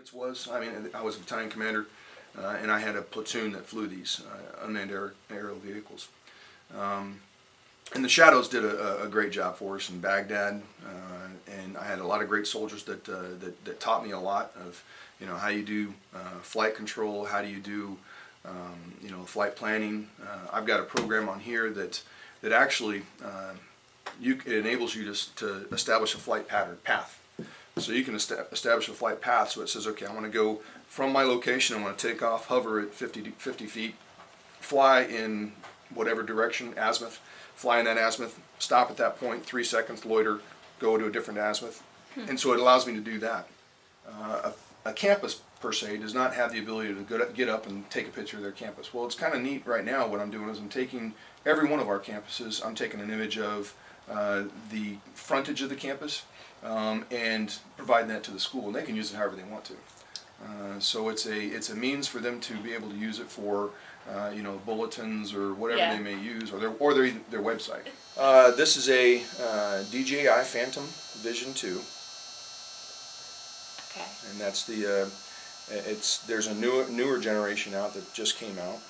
units was. I mean, I was a battalion commander, and I had a platoon that flew these unmanned aerial vehicles. And the Shadows did a great job for us in Baghdad, and I had a lot of great soldiers that taught me a lot of, how you do flight control, how do you do, flight planning. I've got a program on here that actually it enables you to establish a flight path. So you can establish a flight path. So it says, okay, I want to go from my location. I want to take off, hover at 50 feet, fly in whatever direction, azimuth. Fly in that azimuth, stop at that point, 3 seconds, loiter, go to a different azimuth. And so it allows me to do that. A campus, per se, does not have the ability to get up and take a picture of their campus. Well, it's kind of neat right now. What I'm doing is I'm taking every one of our campuses, I'm taking an image of the frontage of the campus and providing that to the school, and they can use it however they want to. So it's a means for them to be able to use it for bulletins or whatever they may use, or their website. This is a DJI Phantom Vision 2. Okay. And that's there's a newer generation out that just came out,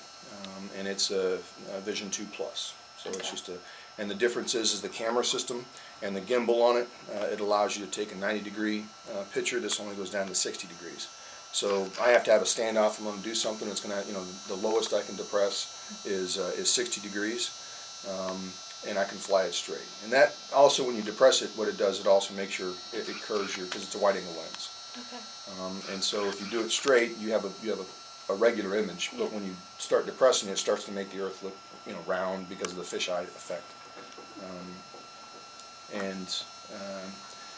and it's a Vision 2 Plus. So it's just and the difference is the camera system and the gimbal on it. It allows you to take a 90-degree picture. This only goes down to 60 degrees. So I have to have a standoff. I'm going to do something that's going to, the lowest I can depress is 60 degrees, and I can fly it straight. And that also, when you depress it, what it does, it also makes sure it curves because it's a wide-angle lens. Okay. And so if you do it straight, you have a regular image. But when you start depressing it, starts to make the Earth look, round because of the fisheye effect.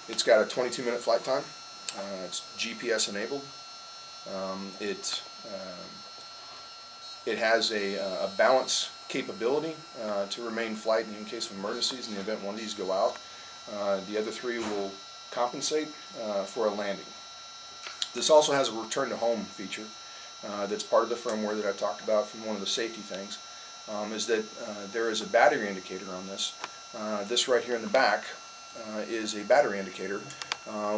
It's got a 22-minute flight time. It's GPS enabled. It has a balance capability to remain flight in case of emergencies. In the event one of these go out, the other three will compensate for a landing. This also has a return to home feature that's part of the firmware that I talked about from one of the safety things, is that there is a battery indicator on this. This right here in the back is a battery indicator,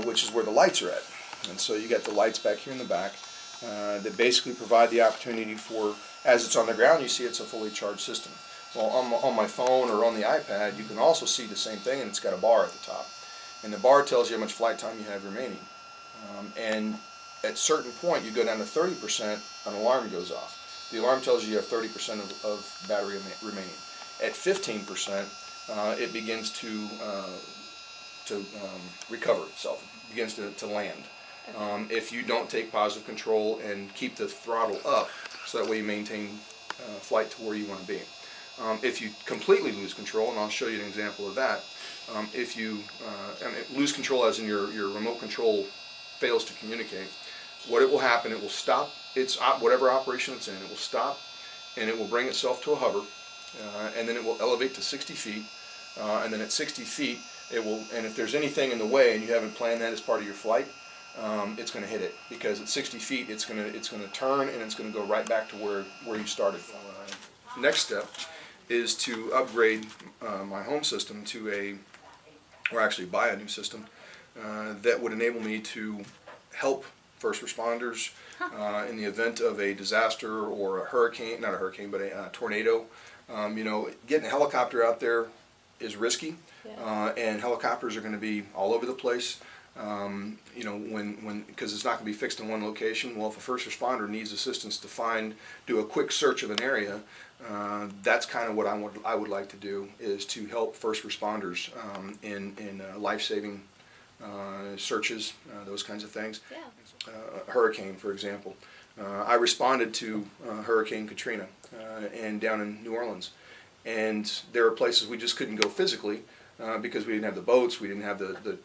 which is where the lights are at. And so you got the lights back here in the back that basically provide the opportunity for, as it's on the ground, you see it's a fully charged system. Well, on my phone or on the iPad, you can also see the same thing, and it's got a bar at the top. And the bar tells you how much flight time you have remaining. And at a certain point, you go down to 30%, an alarm goes off. The alarm tells you have 30% of battery remaining. At 15%, it begins to recover itself. It begins to land. If you don't take positive control and keep the throttle up, so that way you maintain flight to where you want to be. If you completely lose control, and I'll show you an example of that, if you lose control as in your remote control fails to communicate, what it will happen, it will stop its whatever operation it's in, it will stop, and it will bring itself to a hover, and then it will elevate to 60 feet, and then at 60 feet, it will, and if there's anything in the way and you haven't planned that as part of your flight, it's going to hit it, because at 60 feet it's going to turn and it's going to go right back to where you started from. Next step is to upgrade my home system to or actually buy a new system that would enable me to help first responders in the event of a disaster or a hurricane, not a hurricane, but a tornado. Getting a helicopter out there is risky, and helicopters are going to be all over the place. Because it's not going to be fixed in one location. Well, if a first responder needs assistance to do a quick search of an area, that's kind of what I would like to do, is to help first responders in life-saving searches, those kinds of things. Yeah. Hurricane, for example. I responded to Hurricane Katrina and down in New Orleans, and there are places we just couldn't go physically because we didn't have the boats, we didn't have the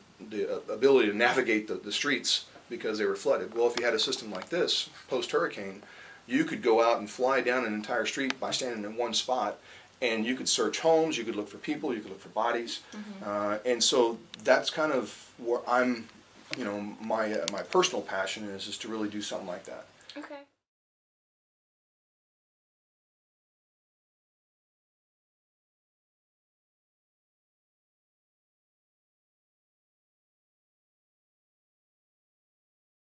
ability to navigate the streets because they were flooded. Well, if you had a system like this, post-hurricane, you could go out and fly down an entire street by standing in one spot, and you could search homes, you could look for people, you could look for bodies. And so that's kind of where I'm, my personal passion is to really do something like that.